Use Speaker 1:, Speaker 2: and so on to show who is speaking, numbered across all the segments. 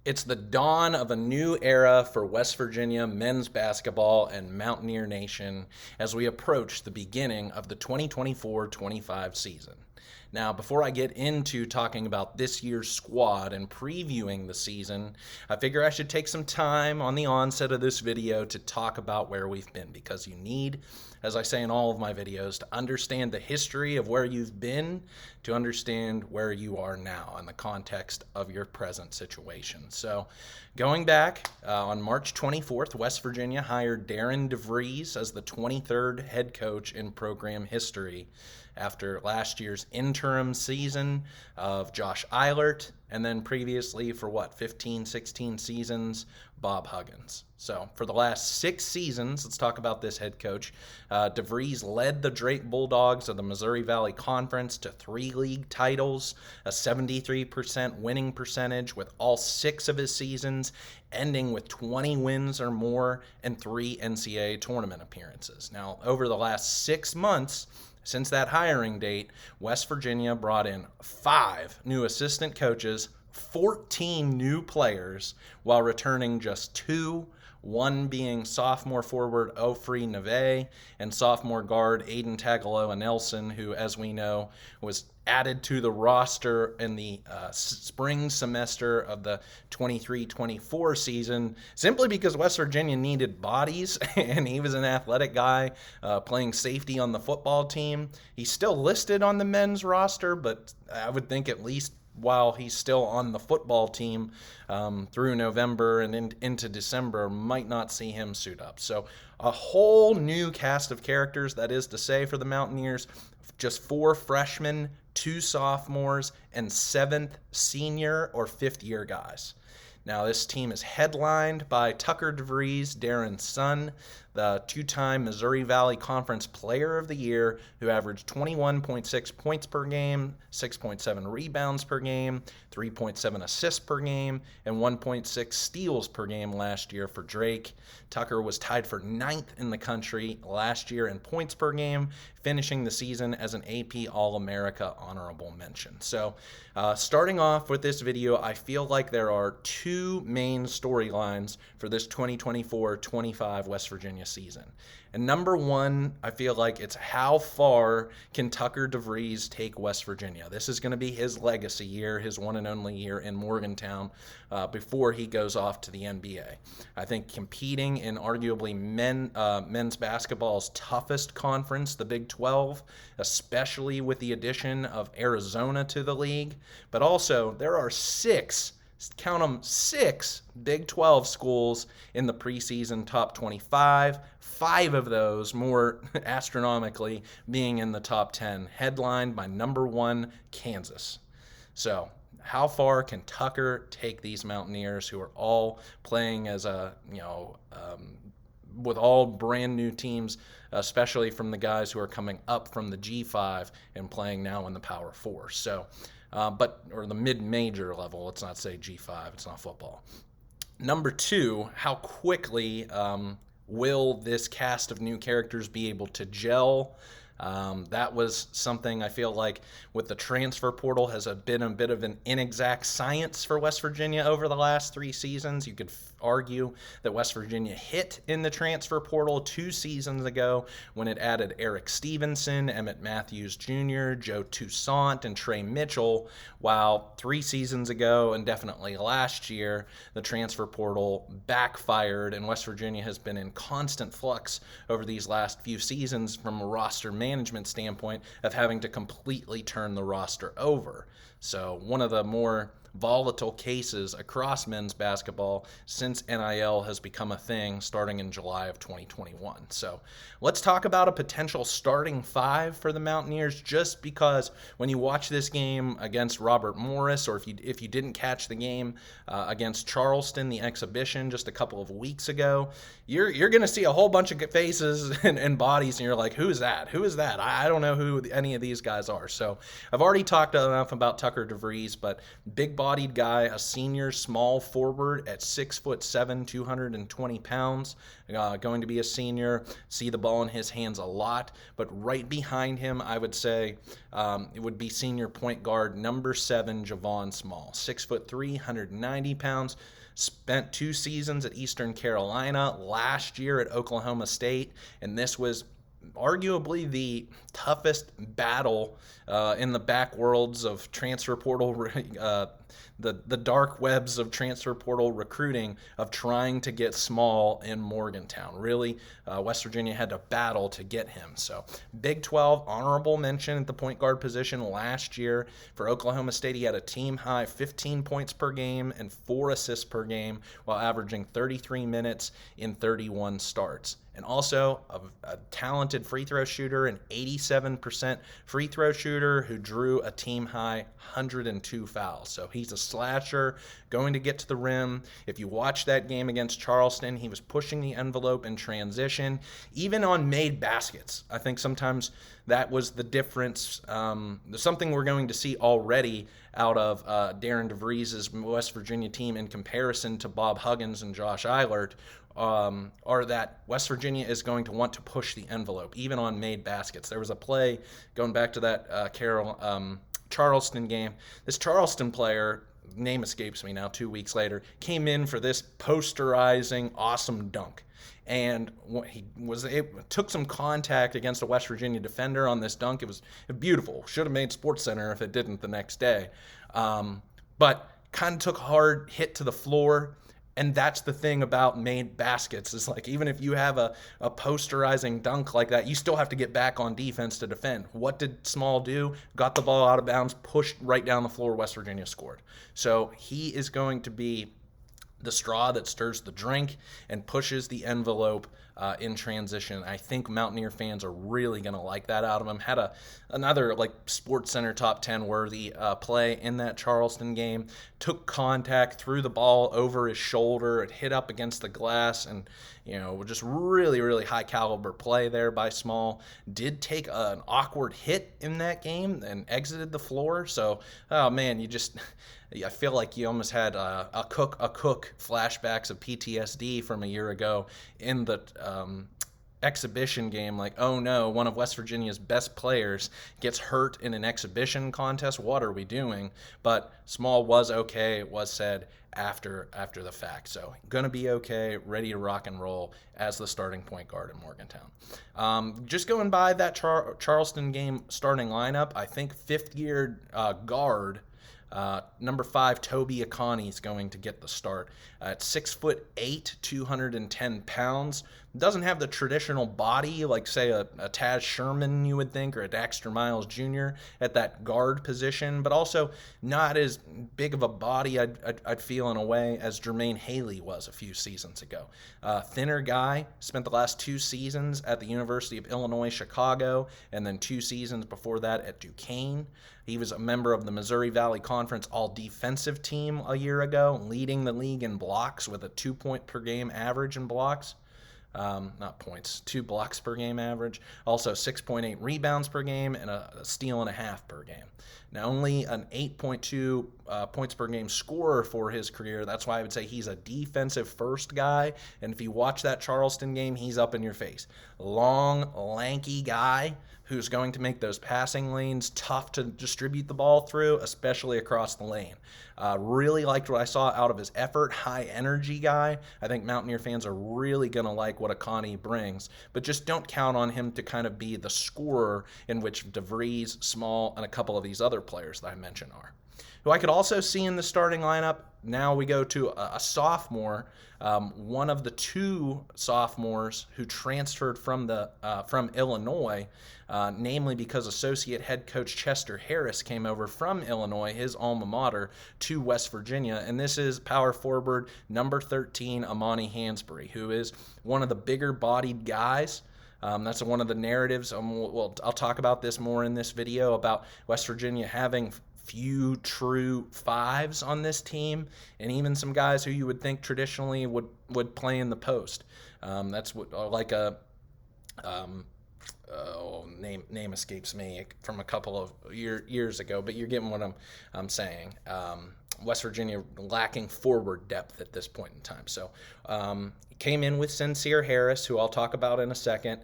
Speaker 1: It's the dawn of a new era for West Virginia men's basketball and Mountaineer Nation as we approach the beginning of the 2024-25 season. Now, before I get into talking about this year's squad and previewing the season, I figure I should take some time on the onset of this video to talk about where we've been, because you need, as I say in all of my videos, to understand the history of where you've been to understand where you are now in the context of your present situation. So going back, on March 24th, West Virginia hired Darren DeVries as the 23rd head coach in program history after last year's interim season of Josh Eilert, and then previously for 15, 16 seasons, Bob Huggins. So for the last 6 seasons, let's talk about this head coach. DeVries led the Drake Bulldogs of the Missouri Valley Conference to 3 league titles, a 73% winning percentage with all 6 of his seasons ending with 20 wins or more and 3 NCAA tournament appearances. Now, over the last 6 months, since that hiring date, West Virginia brought in 5 new assistant coaches, 14 new players, while returning just 2, one being sophomore forward Ofri Neve and sophomore guard Aiden Tagaloa Nelson, who, as we know, was added to the roster in the spring semester of the 23-24 season simply because West Virginia needed bodies, and he was an athletic guy playing safety on the football team. He's still listed on the men's roster, but I would think at least while he's still on the football team through November and into December, might not see him suit up. So a whole new cast of characters, that is to say, for the Mountaineers. Just 4 freshmen, 2 sophomores, and 7th senior or 5th year guys. Now, this team is headlined by Tucker DeVries, Darren's son, the 2-time Missouri Valley Conference Player of the Year, who averaged 21.6 points per game, 6.7 rebounds per game, 3.7 assists per game, and 1.6 steals per game last year for Drake. Tucker was tied for 9th in the country last year in points per game, finishing the season as an AP All-America honorable mention. So, starting off with this video, I feel like there are 2 main storylines for this 2024-25 West Virginia season. And number one, I feel like it's how far can Tucker DeVries take West Virginia? This is going to be his legacy year, his one and only year in Morgantown before he goes off to the NBA. I think competing in arguably men's basketball's toughest conference, the Big 12, especially with the addition of Arizona to the league, but also there are 6, count them, 6 Big 12 schools in the preseason top 25, 5 of those, more astronomically, being in the top 10, headlined by number 1, Kansas. So how far can Tucker take these Mountaineers, who are all playing as with all brand new teams, especially from the guys who are coming up from the G5 and playing now in the Power 4. So, or the mid-major level, let's not say G5, it's not football. Number 2, how quickly will this cast of new characters be able to gel? That was something I feel like with the transfer portal has been a bit of an inexact science for West Virginia over the last 3 seasons. You could argue that West Virginia hit in the transfer portal 2 seasons ago when it added Eric Stevenson, Emmett Matthews Jr., Joe Toussaint, and Trey Mitchell, while 3 seasons ago and definitely last year, the transfer portal backfired, and West Virginia has been in constant flux over these last few seasons from a roster management standpoint of having to completely turn the roster over. So one of the more volatile cases across men's basketball since NIL has become a thing starting in July of 2021. So let's talk about a potential starting 5 for the Mountaineers, just because when you watch this game against Robert Morris, or if you didn't catch the game against Charleston, the exhibition just a couple of weeks ago, you're going to see a whole bunch of faces and bodies, and you're like, who is that? Who is that? I don't know who any of these guys are. So I've already talked enough about Tucker DeVries, but big big-bodied guy, a senior small forward at 6'7", 220 pounds, going to be a senior. See the ball in his hands a lot, but right behind him, I would say it would be senior point guard number 7, Javon Small, 6'3", 190 pounds. Spent 2 seasons at Eastern Carolina, last year at Oklahoma State, and this was arguably the toughest battle in the back worlds of transfer portal, the dark webs of transfer portal recruiting, of trying to get Small in Morgantown. Really, West Virginia had to battle to get him. So Big 12, honorable mention at the point guard position last year. For Oklahoma State, he had a team high 15 points per game and 4 assists per game while averaging 33 minutes in 31 starts. And also a talented free throw shooter, an 87% free throw shooter who drew a team high 102 fouls. So he's a slasher, going to get to the rim. If you watch that game against Charleston, he was pushing the envelope in transition, even on made baskets. I think sometimes that was the difference. Something we're going to see already out of Darren DeVries' West Virginia team in comparison to Bob Huggins and Josh Eilert, are that West Virginia is going to want to push the envelope, even on made baskets. There was a play, going back to that Charleston game. This Charleston player, name escapes me now, 2 weeks later, came in for this posterizing awesome dunk. And it took some contact against a West Virginia defender on this dunk. It was beautiful. Should have made SportsCenter if it didn't the next day. But kind of took a hard hit to the floor. And that's the thing about made baskets, is like, even if you have a posterizing dunk like that, you still have to get back on defense to defend. What did Small do? Got the ball out of bounds, pushed right down the floor, West Virginia scored. So he is going to be the straw that stirs the drink and pushes the envelope in transition. I think Mountaineer fans are really going to like that out of him. Had another like SportsCenter top 10 worthy play in that Charleston game. Took contact, threw the ball over his shoulder, it hit up against the glass, and just really, really high caliber play there by Small. Did take an awkward hit in that game and exited the floor. So, oh man, I feel like you almost had a cook flashbacks of PTSD from a year ago in the exhibition game. Like, oh no, one of West Virginia's best players gets hurt in an exhibition contest. What are we doing? But Small was okay, it was said after the fact. So gonna be okay, ready to rock and roll as the starting point guard in Morgantown. Just going by that Charleston game starting lineup, I think fifth year guard number 5, Toby Akani, is going to get the start. At 6'8", 210 pounds. Doesn't have the traditional body like, say, a Taz Sherman, you would think, or a Daxter Miles Jr. at that guard position, but also not as big of a body, I'd feel, in a way, as Jermaine Haley was a few seasons ago. Thinner guy, spent the last 2 seasons at the University of Illinois, Chicago, and then 2 seasons before that at Duquesne. He was a member of the Missouri Valley Conference all-defensive team a year ago, leading the league in blocks with a 2-point-per-game average in blocks. Not points, 2 blocks per game average. Also 6.8 rebounds per game and a steal and a half per game. Now, only an 8.2 points per game scorer for his career. That's why I would say he's a defensive first guy. And if you watch that Charleston game, he's up in your face. Long, lanky guy who's going to make those passing lanes tough to distribute the ball through, especially across the lane. Really liked what I saw out of his effort. High energy guy. I think Mountaineer fans are really going to like what Akani brings, but just don't count on him to kind of be the scorer in which DeVries, Small, and a couple of these other players that I mentioned are. Who I could also see in the starting lineup, now we go to a sophomore, one of the 2 sophomores who transferred from Illinois, namely because associate head coach Chester Harris came over from Illinois, his alma mater, to West Virginia, and this is power forward number 13, Amani Hansberry, who is one of the bigger-bodied guys. That's one of the narratives. I'll talk about this more in this video, about West Virginia having few true 5s on this team, and even some guys who you would think traditionally would play in the post. That's what, like a name escapes me from a couple of years ago, but you're getting what I'm saying. West Virginia lacking forward depth at this point in time. So came in with Sincere Harris, who I'll talk about in a second.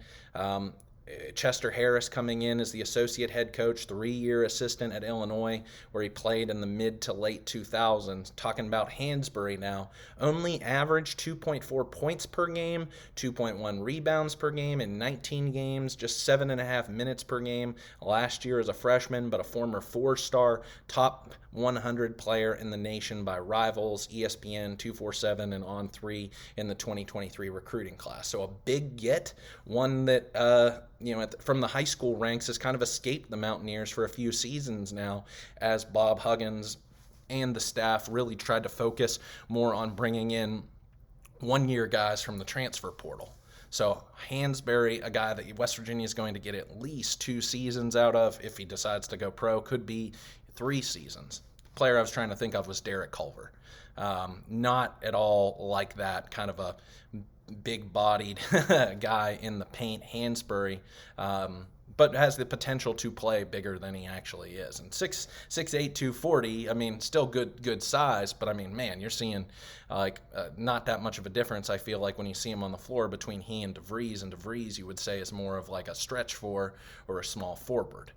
Speaker 1: Chester Harris coming in as the associate head coach, 3-year assistant at Illinois, where he played in the mid to late 2000s. Talking about Hansberry now, only averaged 2.4 points per game, 2.1 rebounds per game in 19 games, just 7.5 minutes per game last year as a freshman, but a former 4-star top 100 player in the nation by Rivals, ESPN, 247, and On3 in the 2023 recruiting class. So a big get, one that from the high school ranks has kind of escaped the Mountaineers for a few seasons now, as Bob Huggins and the staff really tried to focus more on bringing in one-year guys from the transfer portal. So Hansberry, a guy that West Virginia is going to get at least 2 seasons out of if he decides to go pro, could be 3 seasons. The player I was trying to think of was Derek Culver. Not at all like that, kind of a big-bodied guy in the paint, Hansberry, but has the potential to play bigger than he actually is. And 6'8", 240, I mean, still good size, but I mean, man, you're seeing not that much of a difference, I feel like, when you see him on the floor between he and DeVries you would say is more of like a stretch 4 or a small forward.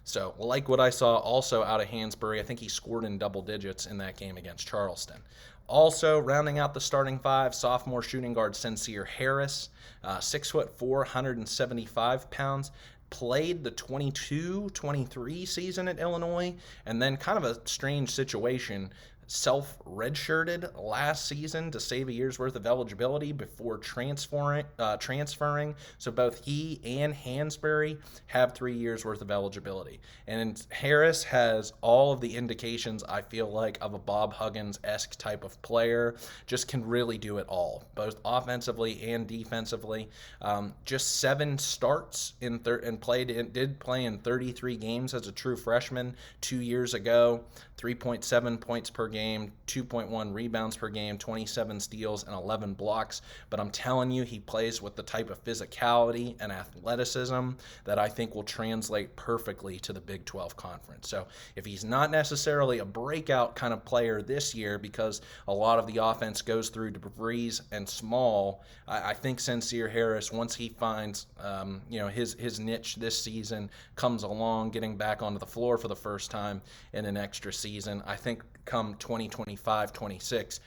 Speaker 1: So, like what I saw also out of Hansberry, I think he scored in double digits in that game against Charleston. Also, rounding out the starting 5, sophomore shooting guard Sincere Harris, 6'4", 175 pounds, played the 22-23 season at Illinois, and then kind of a strange situation, self-redshirted last season to save a year's worth of eligibility before transferring. So both he and Hansberry have 3 years worth of eligibility. And Harris has all of the indications, I feel like, of a Bob Huggins-esque type of player. Just can really do it all, both offensively and defensively. Just 7 starts and did play in 33 games as a true freshman 2 years ago. 3.7 points per game, 2.1 rebounds per game, 27 steals, and 11 blocks. But I'm telling you, he plays with the type of physicality and athleticism that I think will translate perfectly to the Big 12 Conference. So if he's not necessarily a breakout kind of player this year, because a lot of the offense goes through DeVries and Small, I think Sincere Harris, once he finds his niche this season, comes along, getting back onto the floor for the first time in an extra season, I think come 2025-26,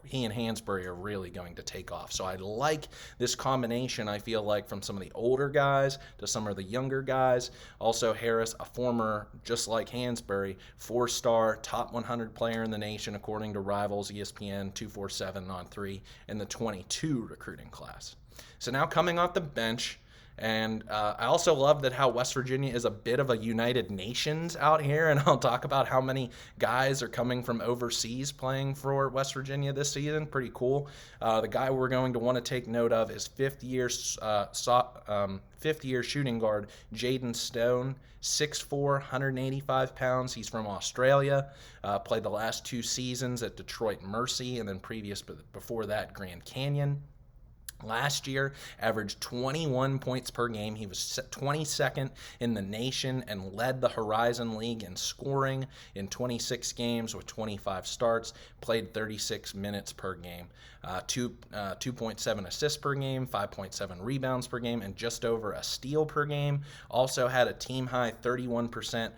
Speaker 1: he and Hansberry are really going to take off. So I like this combination, I feel like, from some of the older guys to some of the younger guys. Also, Harris, a former, just like Hansberry, 4-star, top 100 player in the nation, according to Rivals, ESPN, 247 on 3 in the 22 recruiting class. So now coming off the bench, and I also love that how West Virginia is a bit of a United Nations out here, and I'll talk about how many guys are coming from overseas playing for West Virginia this season. Pretty cool. The guy we're going to want to take note of is fifth-year shooting guard Jaden Stone, 6'4", 185 pounds. He's from Australia. Played the last 2 seasons at Detroit Mercy, and then before that, Grand Canyon. Last year, averaged 21 points per game. He was 22nd in the nation and led the Horizon League in scoring in 26 games with 25 starts, played 36 minutes per game. 2.7 assists per game, 5.7 rebounds per game, and just over a steal per game. Also had a team-high 31%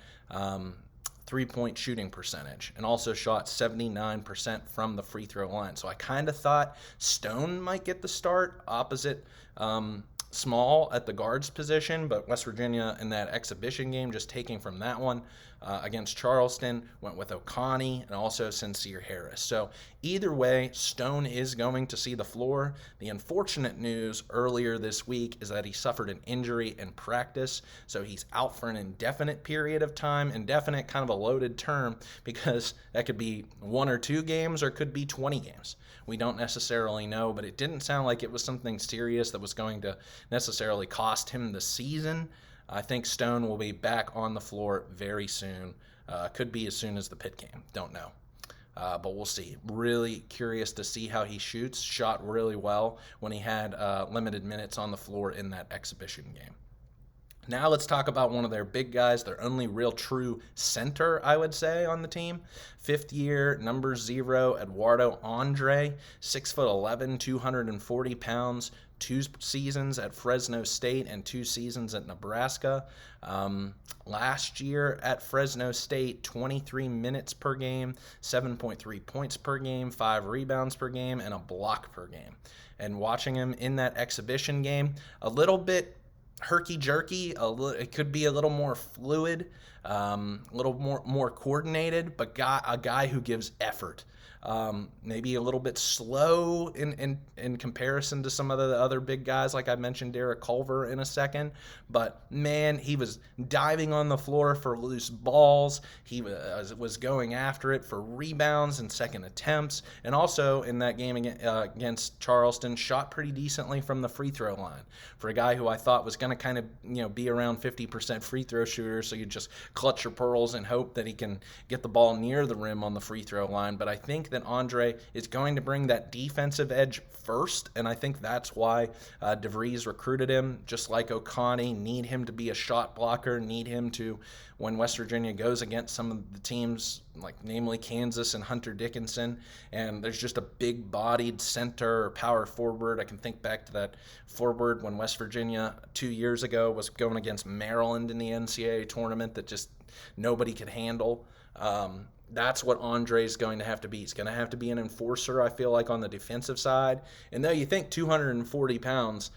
Speaker 1: three-point shooting percentage, and also shot 79% from the free throw line. So I kind of thought Stone might get the start opposite Small at the guards position, but West Virginia in that exhibition game, just taking from that one against Charleston, went with O'Connie and also Sincere Harris. So either way, Stone is going to see the floor. The unfortunate news earlier this week is that he suffered an injury in practice, so he's out for an indefinite period of time. Indefinite, kind of a loaded term, because that could be 1 or 2 games or could be 20 games. We don't necessarily know, but it didn't sound like it was something serious that was going to necessarily cost him the season. I think Stone will be back on the floor very soon. Could be as soon as the Pitt game. Don't know. But we'll see. Really curious to see how he shoots. Shot really well when he had limited minutes on the floor in that exhibition game. Now let's talk about one of their big guys, their only real true center, I would say, on the team. Fifth year, number 0, Eduardo Andre, 6'11", 240 pounds, 2 seasons at Fresno State and 2 seasons at Nebraska. Last year at Fresno State, 23 minutes per game, 7.3 points per game, 5 rebounds per game, and a block per game. And watching him in that exhibition game, a little bit herky-jerky, it could be a little more fluid, a little more coordinated, but a guy who gives effort. Maybe a little bit slow in comparison to some of the other big guys, like I mentioned Derek Culver in a second. But man, he was diving on the floor for loose balls. He was going after it for rebounds and second attempts, and also in that game against Charleston, shot pretty decently from the free throw line for a guy who I thought was going to kind of be around 50% free throw shooter. So you just clutch your pearls and hope that he can get the ball near the rim on the free throw line. But I think that Andre is going to bring that defensive edge first, and I think that's why DeVries recruited him. Just like Oconee, need him to be a shot blocker, need him to, when West Virginia goes against some of the teams, like namely Kansas and Hunter Dickinson, and there's just a big-bodied center or power forward. I can think back to that forward when West Virginia 2 years ago was going against Maryland in the NCAA tournament that just nobody could handle. That's what Andre's going to have to be. He's going to have to be an enforcer, I feel like, on the defensive side. And though you think 240 pounds,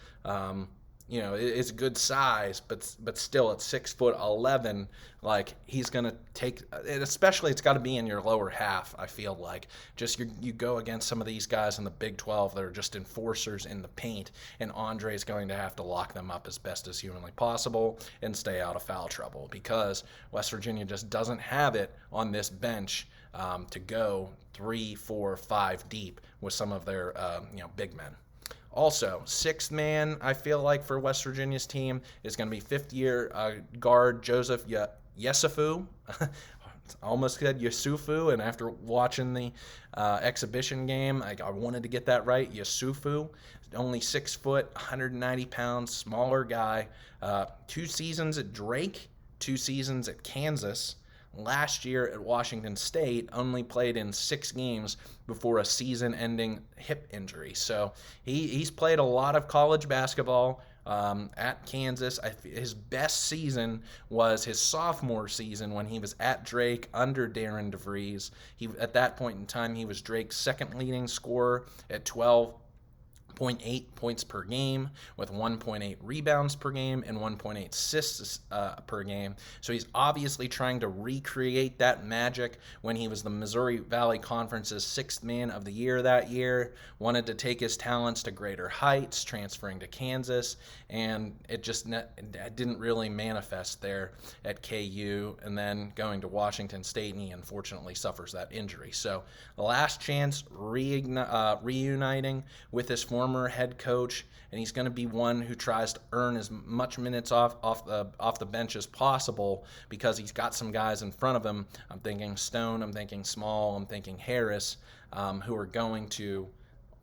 Speaker 1: it's good size, but still at 6'11", like he's gonna take. Especially, it's got to be in your lower half. I feel like just you go against some of these guys in the Big 12 that are just enforcers in the paint, and Andre's going to have to lock them up as best as humanly possible and stay out of foul trouble because West Virginia just doesn't have it on this bench to go 3, 4, 5 deep with some of their big men. Also, sixth man, I feel like, for West Virginia's team is going to be fifth-year guard Joseph Yesufu. Almost said Yusufu, and after watching the exhibition game, I wanted to get that right. Yusufu, only 6 foot, 190 pounds, smaller guy. 2 seasons at Drake, 2 seasons at Kansas. Last year at Washington State, only played in 6 games before a season-ending hip injury. So he's played a lot of college basketball at Kansas. His best season was his sophomore season when he was at Drake under Darren DeVries. At that point in time, he was Drake's second leading scorer at 12.8 points per game with 1.8 rebounds per game and 1.8 assists per game. So he's obviously trying to recreate that magic when he was the Missouri Valley Conference's 6th man of the year that year, wanted to take his talents to greater heights, transferring to Kansas, and it just didn't really manifest there at KU, and then going to Washington State, and he unfortunately suffers that injury. So the last chance reuniting with his former head coach, and he's going to be one who tries to earn as much minutes off the bench as possible because he's got some guys in front of him. I'm thinking Stone, I'm thinking Small, I'm thinking Harris, who are going to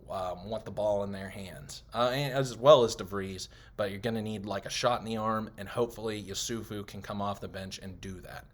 Speaker 1: want the ball in their hands, and as well as DeVries, but you're going to need like a shot in the arm, and hopefully Yusufu can come off the bench and do that.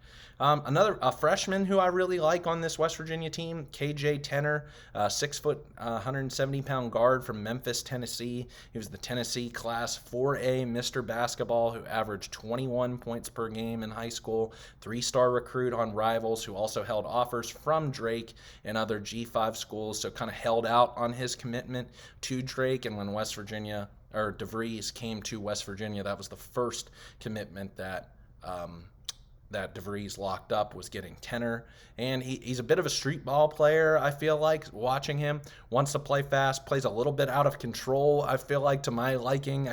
Speaker 1: A freshman who I really like on this West Virginia team, KJ Tenner, 6 foot, 170-pound guard from Memphis, Tennessee. He was the Tennessee Class 4A Mr. Basketball who averaged 21 points per game in high school, 3-star recruit on Rivals who also held offers from Drake and other G5 schools, so kind of held out on his commitment to Drake. And when West Virginia, or DeVries, came to West Virginia, that was the first commitment that DeVries locked up, was getting Tenner. And he's a bit of a street ball player, I feel like, watching him. Wants to play fast, plays a little bit out of control, I feel like, to my liking.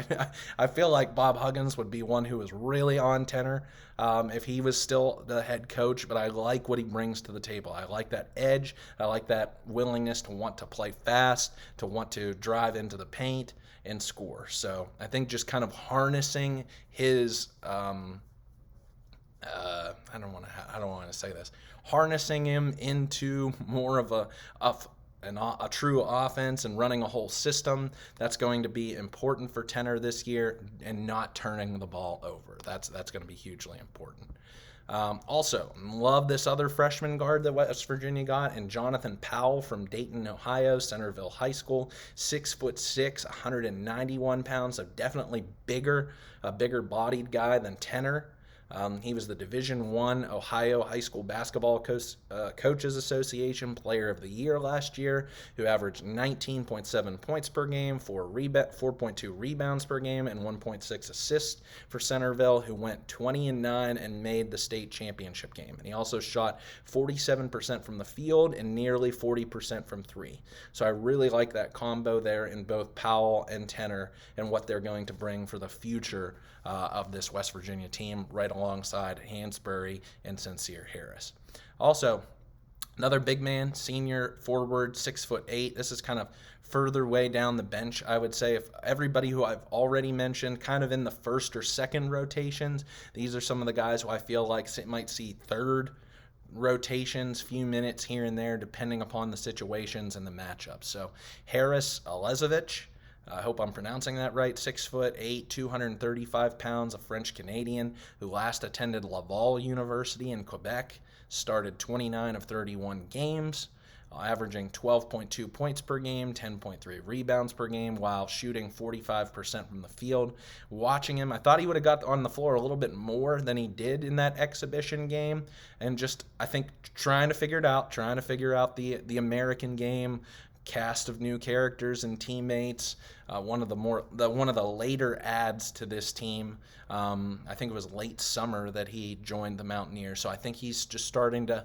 Speaker 1: I feel like Bob Huggins would be one who was really on Tenner if he was still the head coach, but I like what he brings to the table. I like that edge. I like that willingness to want to play fast, to want to drive into the paint and score. So I think just kind of harnessing his I don't want to say this. Harnessing him into more of a true offense and running a whole system. That's going to be important for Tenor this year, and not turning the ball over. That's going to be hugely important. Also, love this other freshman guard that West Virginia got, and Jonathan Powell from Dayton, Ohio, Centerville High School, 6'6", 191 pounds, so definitely a bigger bodied guy than Tenor. He was the Division I Ohio High School Basketball Coaches Association Player of the Year last year, who averaged 19.7 points per game, 4.2 rebounds per game, and 1.6 assists for Centerville, who went 20-9 and made the state championship game. And he also shot 47% from the field and nearly 40% from three. So I really like that combo there in both Powell and Tenor and what they're going to bring for the future of this West Virginia team, right alongside Hansberry and Sincere Harris. Also, another big man, senior forward, 6'8". This is kind of further way down the bench, I would say. If everybody who I've already mentioned, kind of in the first or second rotations, these are some of the guys who I feel like might see third rotations, few minutes here and there, depending upon the situations and the matchups. So Harris Elezevich, I hope I'm pronouncing that right, 6'8", 235 pounds, a French Canadian who last attended Laval University in Quebec, started 29 of 31 games, averaging 12.2 points per game, 10.3 rebounds per game, while shooting 45% from the field. Watching him, I thought he would have got on the floor a little bit more than he did in that exhibition game, and just, I think, trying to figure out the American game, cast of new characters and teammates. One of the later adds to this team. I think it was late summer that he joined the Mountaineers, so I think he's just starting to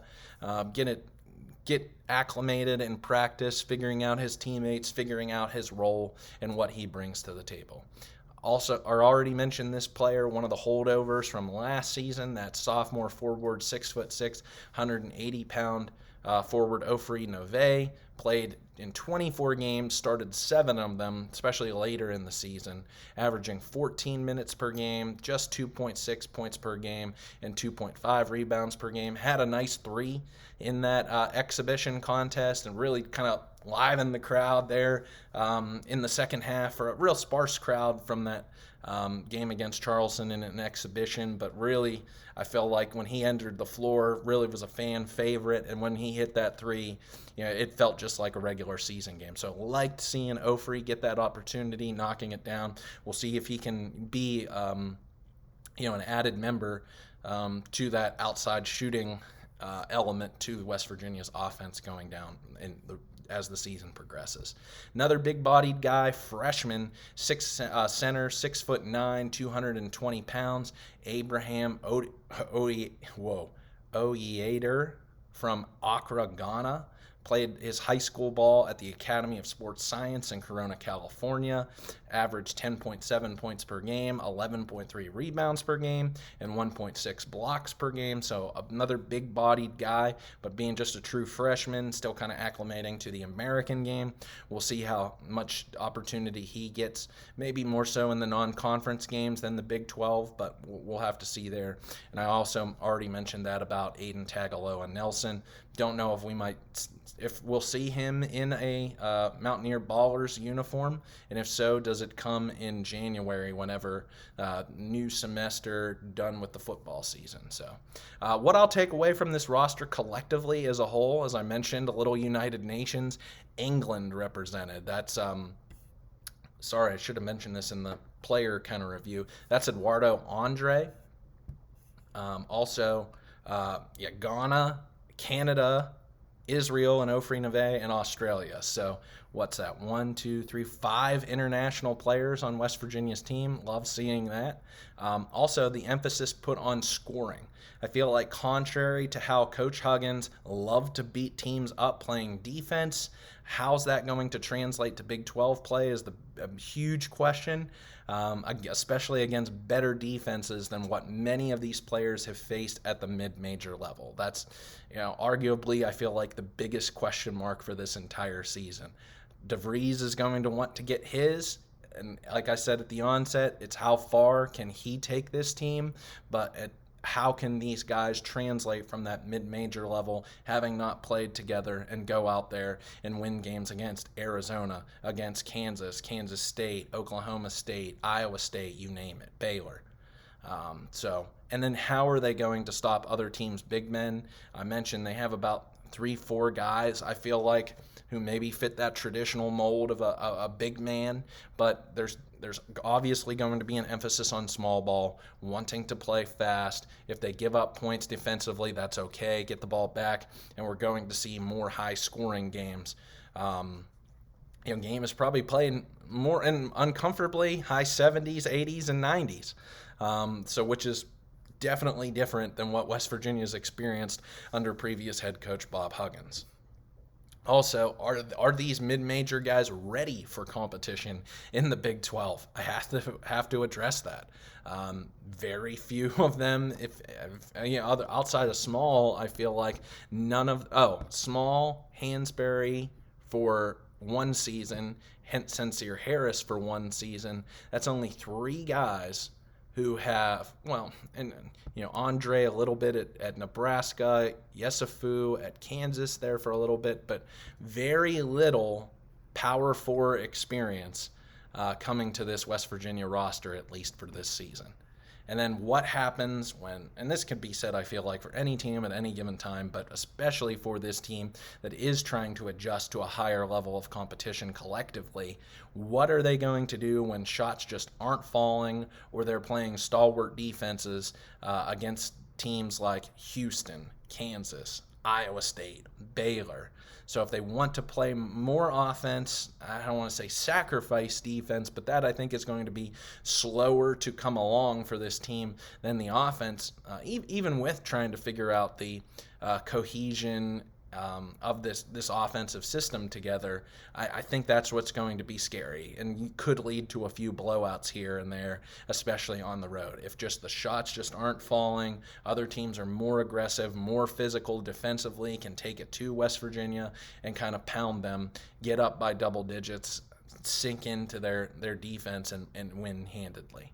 Speaker 1: get acclimated in practice, figuring out his teammates, figuring out his role and what he brings to the table. Also, I already mentioned this player, one of the holdovers from last season, that sophomore forward, 6'6", 180-pound forward Ofri Nove, played in 24 games, started 7 of them, especially later in the season, averaging 14 minutes per game, just 2.6 points per game, and 2.5 rebounds per game. Had a nice 3 in that exhibition contest and really kind of livened the crowd there in the second half, for a real sparse crowd from that game against Charleston in an exhibition. But really, I felt like when he entered the floor, really was a fan favorite, and when he hit that 3, it felt just like a regular season game. So liked seeing Ofri get that opportunity, knocking it down. We'll see if he can be an added member to that outside shooting element to West Virginia's offense going down as the season progresses. Another big-bodied guy, freshman, center, 6'9", 220 pounds, Abraham Oyeater from Accra, Ghana. Played his high school ball at the Academy of Sports Science in Corona, California. Averaged 10.7 points per game, 11.3 rebounds per game, and 1.6 blocks per game. So another big-bodied guy, but being just a true freshman, still kind of acclimating to the American game. We'll see how much opportunity he gets, maybe more so in the non-conference games than the Big 12, but we'll have to see there. And I also already mentioned that about Aiden Tagaloa Nelson. Don't know if we'll see him in a Mountaineer Ballers uniform, and if so, does it come in January whenever new semester done with the football season? So what I'll take away from this roster collectively as a whole, as I mentioned, a little United Nations, England represented. That's sorry, I should have mentioned this in the player kind of review. That's Eduardo Andre. Ghana, Canada, Israel, and Ofri Nove, and Australia. So what's that? 5 international players on West Virginia's team. Love seeing that. Also, the emphasis put on scoring. I feel like, contrary to how Coach Huggins loved to beat teams up playing defense, how's that going to translate to Big 12 play is the huge question, especially against better defenses than what many of these players have faced at the mid-major level. That's, arguably, I feel like the biggest question mark for this entire season. DeVries is going to want to get his, and like I said at the onset, it's how far can he take this team, but how can these guys translate from that mid-major level, having not played together, and go out there and win games against Arizona, against Kansas, Kansas State, Oklahoma State, Iowa State, you name it, Baylor. And then how are they going to stop other teams' big men? I mentioned they have about 3-4 guys, I feel like, who maybe fit that traditional mold of a big man, but there's obviously going to be an emphasis on small ball, wanting to play fast. If they give up points defensively, that's okay. Get the ball back, and we're going to see more high-scoring games. Game is probably played more and uncomfortably high 70s, 80s, and 90s. Which is definitely different than what West Virginia's experienced under previous head coach Bob Huggins. Also, are these mid-major guys ready for competition in the Big 12? I have to address that. Very few of them, outside of Small, I feel like none of Small, Hansberry for one season, Sincere Harris for one season. That's only 3 guys who have, Andre a little bit at Nebraska, Yesufu at Kansas there for a little bit, but very little Power 4 experience coming to this West Virginia roster, at least for this season. And then what happens when, and this can be said, I feel like, for any team at any given time, but especially for this team that is trying to adjust to a higher level of competition collectively, what are they going to do when shots just aren't falling or they're playing stalwart defenses against teams like Houston, Kansas, Iowa State, Baylor? So if they want to play more offense, I don't want to say sacrifice defense, but that I think is going to be slower to come along for this team than the offense, even with trying to figure out the cohesion of this offensive system together. I think that's what's going to be scary and could lead to a few blowouts here and there, especially on the road. If just the shots just aren't falling, other teams are more aggressive, more physical defensively, can take it to West Virginia and kind of pound them, get up by double digits, sink into their defense and win handedly.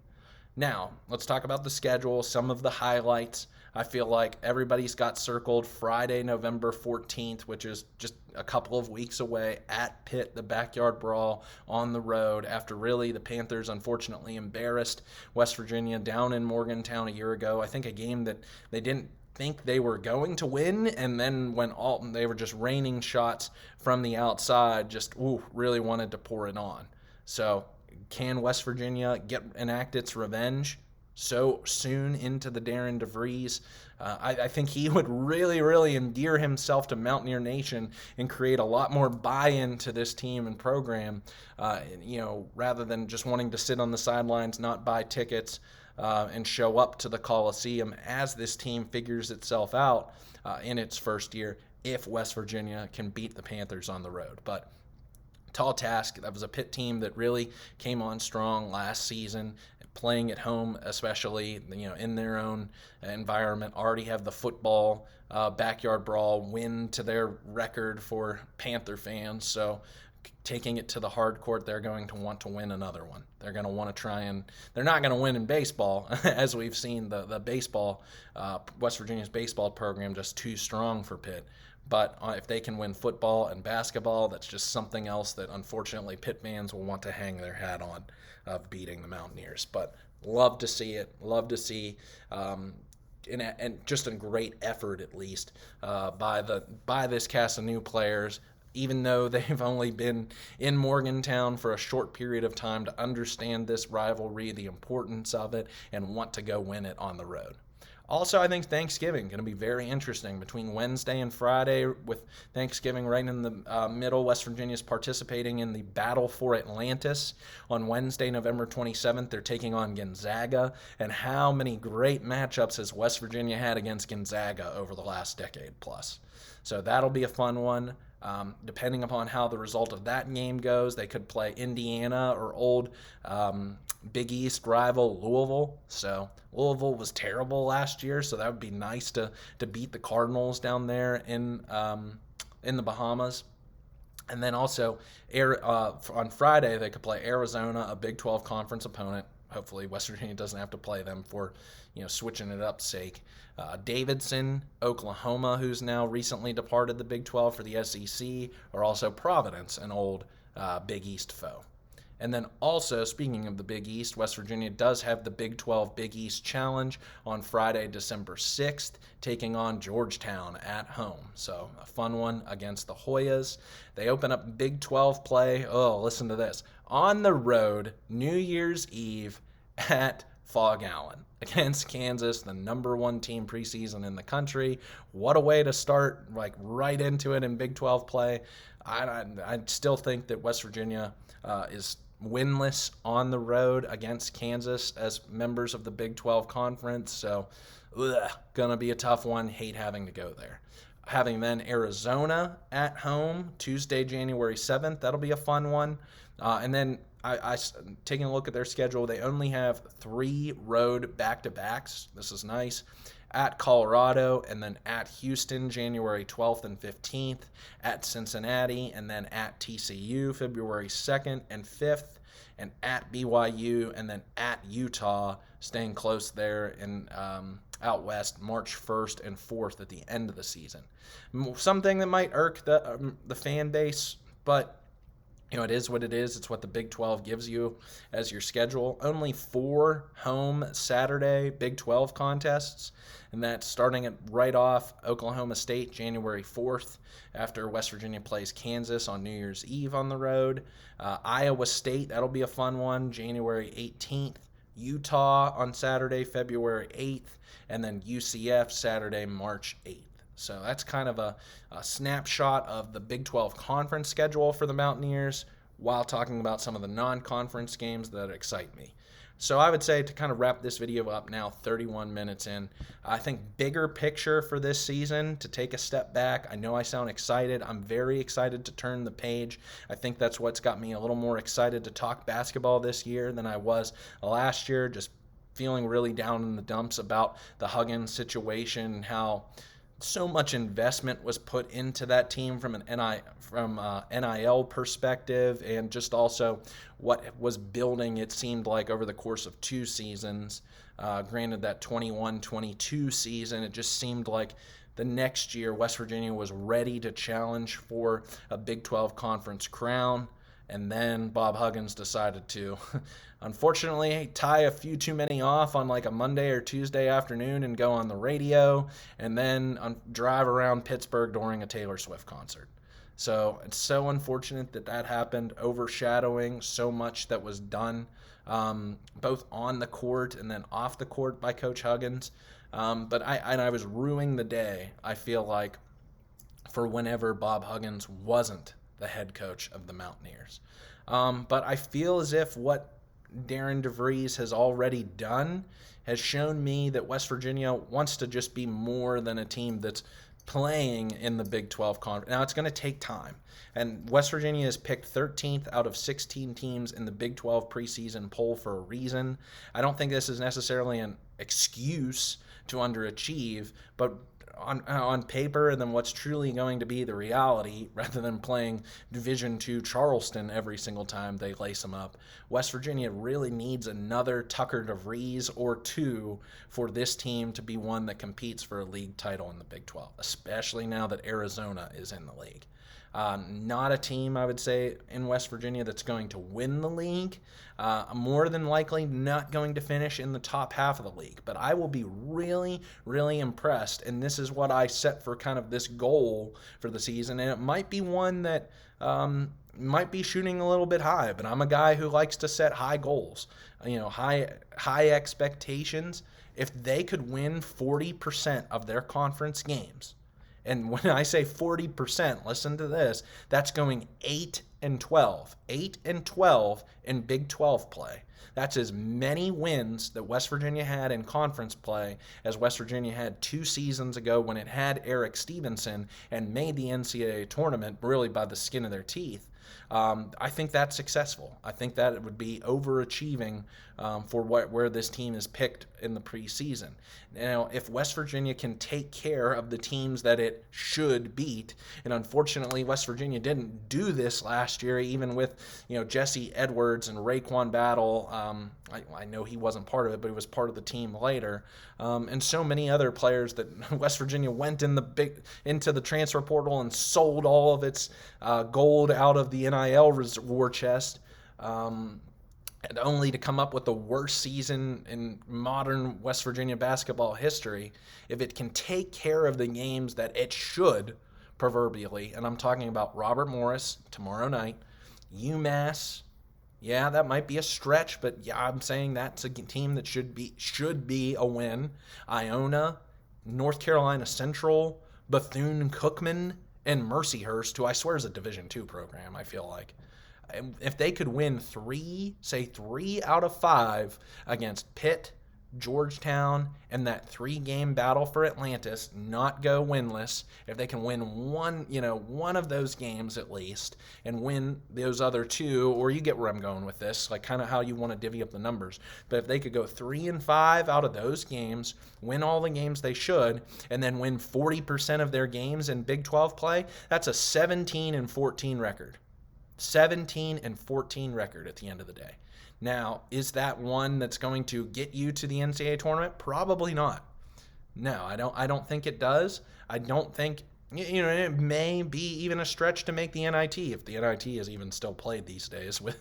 Speaker 1: Now, let's talk about the schedule, some of the highlights. I feel like everybody's got circled Friday, November 14th, which is just a couple of weeks away, at Pitt, the backyard brawl on the road after really the Panthers unfortunately embarrassed West Virginia down in Morgantown a year ago. I think a game that they didn't think they were going to win, and then when they were just raining shots from the outside, really wanted to pour it on. So can West Virginia enact its revenge so soon into the Darren DeVries? I think he would really, really endear himself to Mountaineer Nation and create a lot more buy-in to this team and program, rather than just wanting to sit on the sidelines, not buy tickets, and show up to the Coliseum as this team figures itself out in its first year, if West Virginia can beat the Panthers on the road. But tall task. That was a Pitt team that really came on strong last season, playing at home, especially in their own environment. Already have the football backyard brawl win to their record for Panther fans. So taking it to the hard court, they're going to want to win another one. They're going to want to try and they're not going to win in baseball, as we've seen the baseball, West Virginia's baseball program just too strong for Pitt. But if they can win football and basketball, that's just something else that unfortunately Pitt fans will want to hang their hat on, of beating the Mountaineers. But love to see it. Love to see, and just a great effort at least by this cast of new players. Even though they've only been in Morgantown for a short period of time, to understand this rivalry, the importance of it, and want to go win it on the road. Also, I think Thanksgiving going to be very interesting between Wednesday and Friday, with Thanksgiving right in the middle. West Virginia's participating in the Battle for Atlantis on Wednesday, November 27th. They're taking on Gonzaga. And how many great matchups has West Virginia had against Gonzaga over the last decade plus? So that'll be a fun one. Depending upon how the result of that game goes, they could play Indiana or old Big East rival Louisville. So Louisville was terrible last year, so that would be nice to beat the Cardinals down there in the Bahamas. And then also on Friday they could play Arizona, a Big 12 conference opponent, hopefully West Virginia doesn't have to play them for, switching it up's sake. Davidson, Oklahoma, who's now recently departed the Big 12 for the SEC, or also Providence, an old Big East foe. And then also, speaking of the Big East, West Virginia does have the Big 12 Big East Challenge on Friday, December 6th, taking on Georgetown at home. So a fun one against the Hoyas. They open up Big 12 play. Oh, listen to this. On the road, New Year's Eve at Fog Allen against Kansas, the number 1 team preseason in the country. What a way to start, right into it in Big 12 play. I still think that West Virginia is winless on the road against Kansas as members of the Big 12 Conference. So, gonna be a tough one. Hate having to go there. Having then Arizona at home, Tuesday, January 7th. That'll be a fun one. And then I taking a look at their schedule, they only have 3 road back-to-backs. This is nice. At Colorado, and then at Houston, January 12th and 15th, at Cincinnati, and then at TCU, February 2nd and 5th, and at BYU, and then at Utah, staying close there in out west, March 1st and 4th at the end of the season. Something that might irk the fan base, but it is what it is. It's what the Big 12 gives you as your schedule. Only 4 home Saturday Big 12 contests, and that's starting it right off Oklahoma State, January 4th, after West Virginia plays Kansas on New Year's Eve on the road. Iowa State, that'll be a fun one, January 18th. Utah on Saturday, February 8th, and then UCF Saturday, March 8th. So that's kind of a snapshot of the Big 12 conference schedule for the Mountaineers while talking about some of the non-conference games that excite me. So I would say, to kind of wrap this video up now, 31 minutes in, I think bigger picture for this season, to take a step back. I know I sound excited. I'm very excited to turn the page. I think that's what's got me a little more excited to talk basketball this year than I was last year, just feeling really down in the dumps about the Huggins situation and how so much investment was put into that team from an NIL perspective, and just also what was building, it seemed like, over the course of 2 seasons. Granted, that 21-22 season, it just seemed like the next year West Virginia was ready to challenge for a Big 12 conference crown. And then Bob Huggins decided to, unfortunately, tie a few too many off on a Monday or Tuesday afternoon and go on the radio, and then drive around Pittsburgh during a Taylor Swift concert. So it's so unfortunate that happened, overshadowing so much that was done, both on the court and then off the court by Coach Huggins. But I was ruining the day, I feel like, for whenever Bob Huggins wasn't the head coach of the Mountaineers. But I feel as if what Darren DeVries has already done has shown me that West Virginia wants to just be more than a team that's playing in the Big 12 conference. Now, it's going to take time. And West Virginia is picked 13th out of 16 teams in the Big 12 preseason poll for a reason. I don't think this is necessarily an excuse to underachieve, but on paper, and then what's truly going to be the reality, rather than playing Division II Charleston every single time they lace them up, West Virginia really needs another Tucker DeVries or 2 for this team to be one that competes for a league title in the Big 12, especially now that Arizona is in the league. Not a team, I would say, in West Virginia that's going to win the league. More than likely not going to finish in the top half of the league. But I will be really, really impressed. And this is what I set for kind of this goal for the season. And it might be one that might be shooting a little bit high. But I'm a guy who likes to set high goals, high expectations. If they could win 40% of their conference games, and when I say 40%, listen to this, that's going 8-12. 8-12 in Big 12 play. That's as many wins that West Virginia had in conference play as West Virginia had 2 seasons ago when it had Eric Stevenson and made the NCAA tournament really by the skin of their teeth. I think that's successful. I think that it would be overachieving for where this team is picked in the preseason. Now, if West Virginia can take care of the teams that it should beat, and unfortunately West Virginia didn't do this last year, even with Jesse Edwards and Raekwon Battle. I know he wasn't part of it, but he was part of the team later, and so many other players that West Virginia went into the transfer portal and sold all of its gold out of the NIL war chest. And only to come up with the worst season in modern West Virginia basketball history. If it can take care of the games that it should, proverbially, and I'm talking about Robert Morris tomorrow night, UMass, yeah, that might be a stretch, but yeah, I'm saying that's a team that should be a win. Iona, North Carolina Central, Bethune-Cookman, and Mercyhurst, who I swear is a Division II program, I feel like. If they could win three out of 5 against Pitt, Georgetown, and that 3-game battle for Atlantis, not go winless, if they can win one of those games at least, and win those other 2, or you get where I'm going with this, like kind of how you want to divvy up the numbers. But if they could go 3-5 out of those games, win all the games they should, and then win 40% of their games in Big 12 play, that's a 17-14 record. 17-14 record at the end of the day. Now, is that one that's going to get you to the NCAA tournament? Probably not. No, I don't think it does. I don't think, it may be even a stretch to make the NIT, if the NIT is even still played these days, with,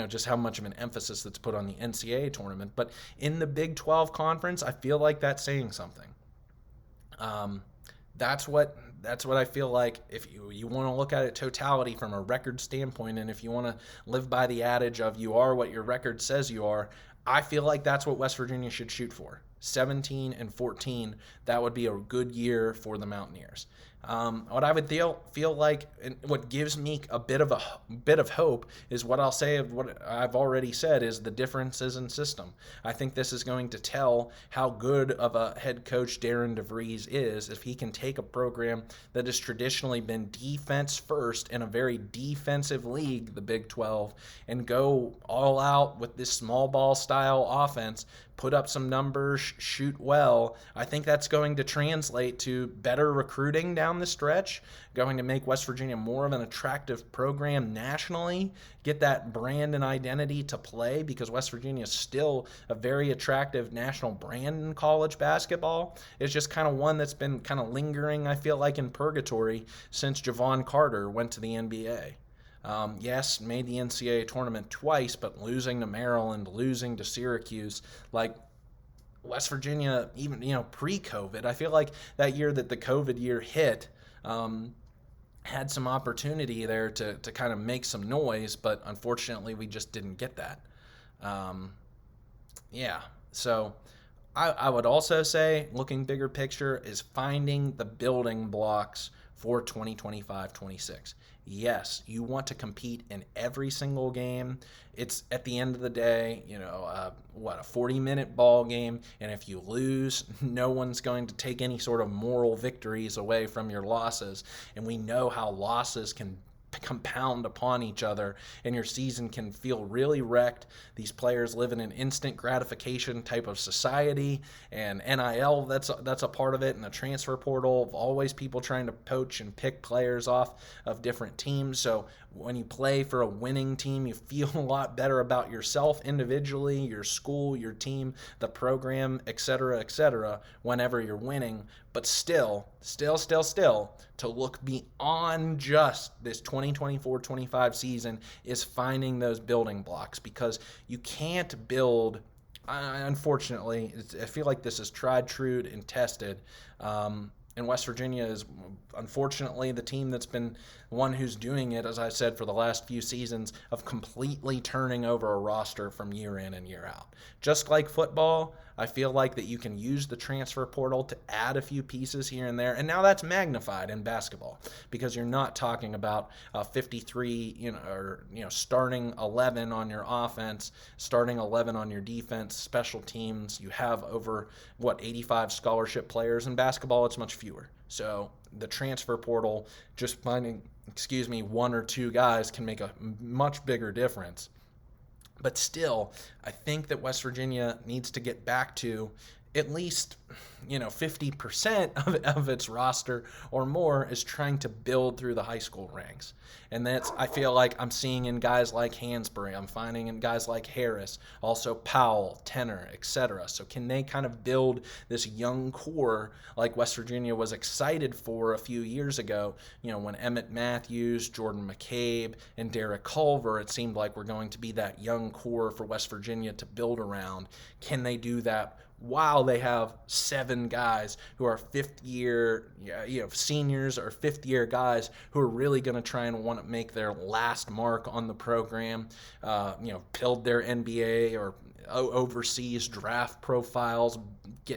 Speaker 1: just how much of an emphasis that's put on the NCAA tournament. But in the Big 12 conference, I feel like that's saying something. That's what I feel like. If you want to look at it totality from a record standpoint, and if you want to live by the adage of you are what your record says you are, I feel like that's what West Virginia should shoot for. 17-14, that would be a good year for the Mountaineers. What I would feel like, and what gives me a bit of hope, is what I'll say of what I've already said, is the differences in system. I think this is going to tell how good of a head coach Darren DeVries is, if he can take a program that has traditionally been defense first in a very defensive league, the Big 12, and go all out with this small ball style offense, put up some numbers, shoot well. I think that's going to translate to better recruiting down the stretch, going to make West Virginia more of an attractive program nationally, get that brand and identity to play, because West Virginia is still a very attractive national brand in college basketball. It's just kind of one that's been kind of lingering, I feel like, in purgatory since Javon Carter went to the NBA. Yes, made the NCAA tournament twice, but losing to Maryland, losing to Syracuse, like West Virginia, even pre-COVID, I feel like that year that the COVID year hit, had some opportunity there to kind of make some noise, but unfortunately we just didn't get that. So I would also say, looking bigger picture, is finding the building blocks for 2025-26. Yes, you want to compete in every single game. It's, at the end of the day, a 40-minute ball game, and if you lose, no one's going to take any sort of moral victories away from your losses, and we know how losses can compound upon each other, and your season can feel really wrecked. These players live in an instant gratification type of society, and NIL, that's a part of it, and the transfer portal of always people trying to poach and pick players off of different teams. So when you play for a winning team, you feel a lot better about yourself individually, your school, your team, the program, etc., whenever you're winning. But still, to look beyond just this 2024-25 season is finding those building blocks, because you can't build, unfortunately, I feel like this is tried, true, and tested, and West Virginia is, unfortunately, the team that's been one who's doing it, as I said, for the last few seasons, of completely turning over a roster from year in and year out. Just like football, I feel like that you can use the transfer portal to add a few pieces here and there, and now that's magnified in basketball, because you're not talking about 53, starting 11 on your offense, starting 11 on your defense, special teams. You have over 85 scholarship players. In basketball, it's much fewer. So the transfer portal, just finding one or two guys can make a much bigger difference. But still, I think that West Virginia needs to get back to at least 50% of its roster or more is trying to build through the high school ranks. And that's, I feel like I'm seeing in guys like Hansberry, I'm finding in guys like Harris, also Powell, Tenor, etc. So can they kind of build this young core like West Virginia was excited for a few years ago, when Emmett Matthews, Jordan McCabe, and Derek Culver, it seemed like we're going to be that young core for West Virginia to build around. Can they do that while they have 7 guys who are fifth year, seniors or fifth year guys who are really going to try and want to make their last mark on the program, build their NBA or overseas draft profiles,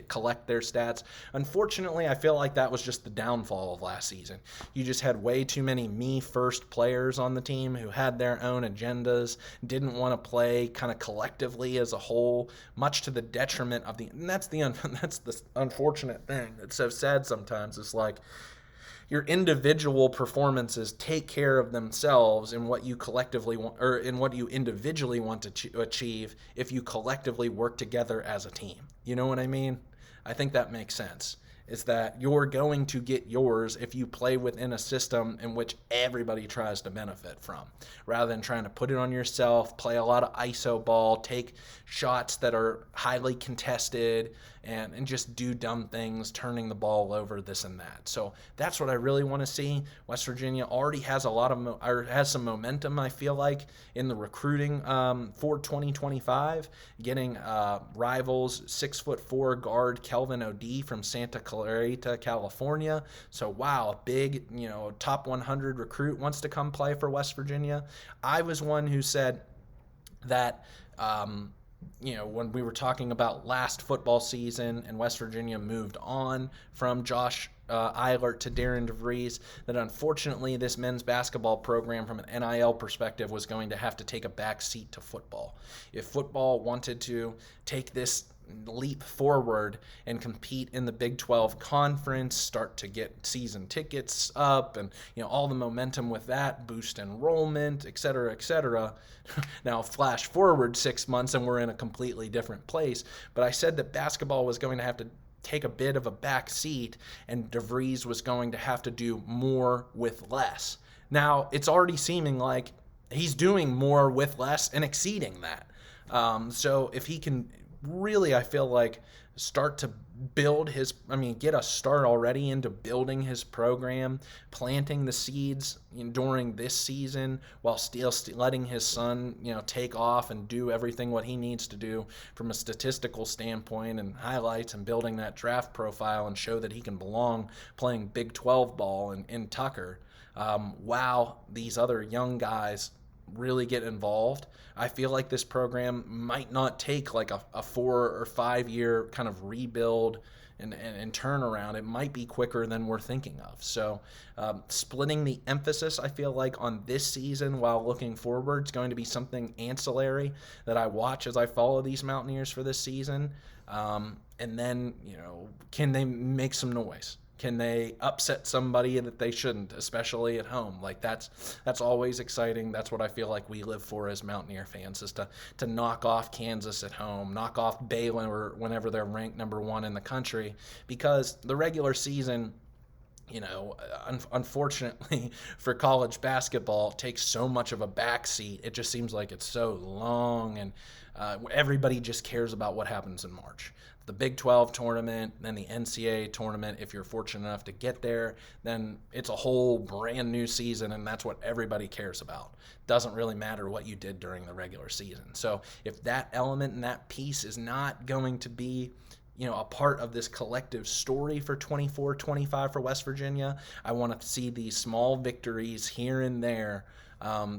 Speaker 1: collect their stats. Unfortunately, I feel like that was just the downfall of last season. You just had way too many me-first players on the team who had their own agendas, didn't want to play kind of collectively as a whole, much to the detriment of and that's the unfortunate thing. It's so sad sometimes. It's like your individual performances take care of themselves in what you collectively want, or in what you individually want to achieve if you collectively work together as a team. You know what I mean? I think that makes sense. Is that you're going to get yours if you play within a system in which everybody tries to benefit from, rather than trying to put it on yourself, play a lot of iso ball, take shots that are highly contested, and just do dumb things, turning the ball over, this and that. So that's what I really want to see. West Virginia already has has some momentum, I feel like, in the recruiting for 2025, getting rivals 6'4" guard Kelvin O'D from Santa Clarita, California. So wow, a big, top 100 recruit wants to come play for West Virginia. I was one who said that when we were talking about last football season and West Virginia moved on from Josh Eilert to Darren DeVries, that unfortunately this men's basketball program from an NIL perspective was going to have to take a back seat to football. If football wanted to take this leap forward and compete in the Big 12 conference, start to get season tickets up, and all the momentum with that, boost enrollment, etc. Now flash forward 6 months and we're in a completely different place. But I said that basketball was going to have to take a bit of a back seat and DeVries was going to have to do more with less. Now it's already seeming like he's doing more with less and exceeding that. So if he can really, I feel like, start to build get a start already into building his program, planting the seeds during this season while still letting his son, take off and do everything what he needs to do from a statistical standpoint and highlights and building that draft profile and show that he can belong playing Big 12 ball in Tucker. While these other young guys really get involved, I feel like this program might not take like a 4 or 5 year kind of rebuild and turnaround. It might be quicker than we're thinking of. So splitting the emphasis, I feel like, on this season while looking forward is going to be something ancillary that I watch as I follow these Mountaineers for this season. And then, can they make some noise? Can they upset somebody that they shouldn't, especially at home? Like that's always exciting. That's what I feel like we live for as Mountaineer fans, is to knock off Kansas at home, knock off Baylor whenever they're ranked number 1 in the country, because the regular season, unfortunately for college basketball, takes so much of a backseat. It just seems like it's so long, and everybody just cares about what happens in March. The Big 12 tournament, then the NCAA tournament. If you're fortunate enough to get there, then it's a whole brand new season, and that's what everybody cares about. Doesn't really matter what you did during the regular season. So if that element and that piece is not going to be a part of this collective story for 24-25 for West Virginia, I want to see these small victories here and there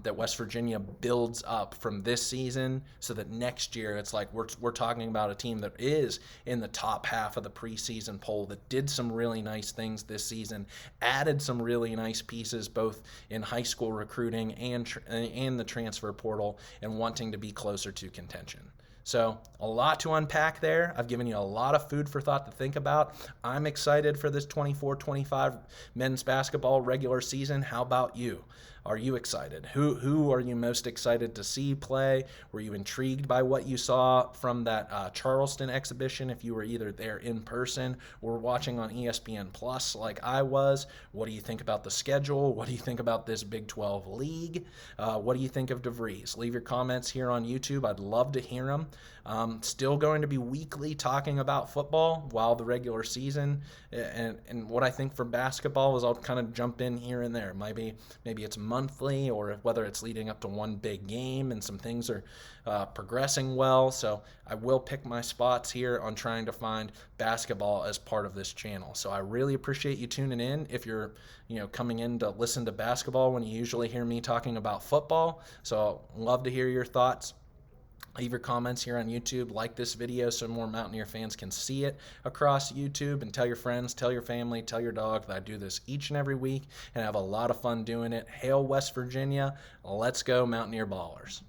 Speaker 1: that West Virginia builds up from this season, so that next year it's like we're talking about a team that is in the top half of the preseason poll, that did some really nice things this season, added some really nice pieces both in high school recruiting and the transfer portal, and wanting to be closer to contention. So, a lot to unpack there. I've given you a lot of food for thought to think about. I'm excited for this 24-25 men's basketball regular season. How about you? Are you excited? Who are you most excited to see play? Were you intrigued by what you saw from that Charleston exhibition if you were either there in person or watching on ESPN Plus like I was? What do you think about the schedule? What do you think about this Big 12 league? What do you think of DeVries? Leave your comments here on YouTube. I'd love to hear them. Still going to be weekly talking about football while the regular season, and what I think for basketball is I'll kind of jump in here and there. Maybe it's monthly, or whether it's leading up to one big game and some things are progressing well. So I will pick my spots here on trying to find basketball as part of this channel. So I really appreciate you tuning in. If you're coming in to listen to basketball when you usually hear me talking about football, so love to hear your thoughts. Leave your comments here on YouTube. Like this video so more Mountaineer fans can see it across YouTube, and tell your friends, tell your family, tell your dog that I do this each and every week and have a lot of fun doing it. Hail West Virginia. Let's go Mountaineer Ballers.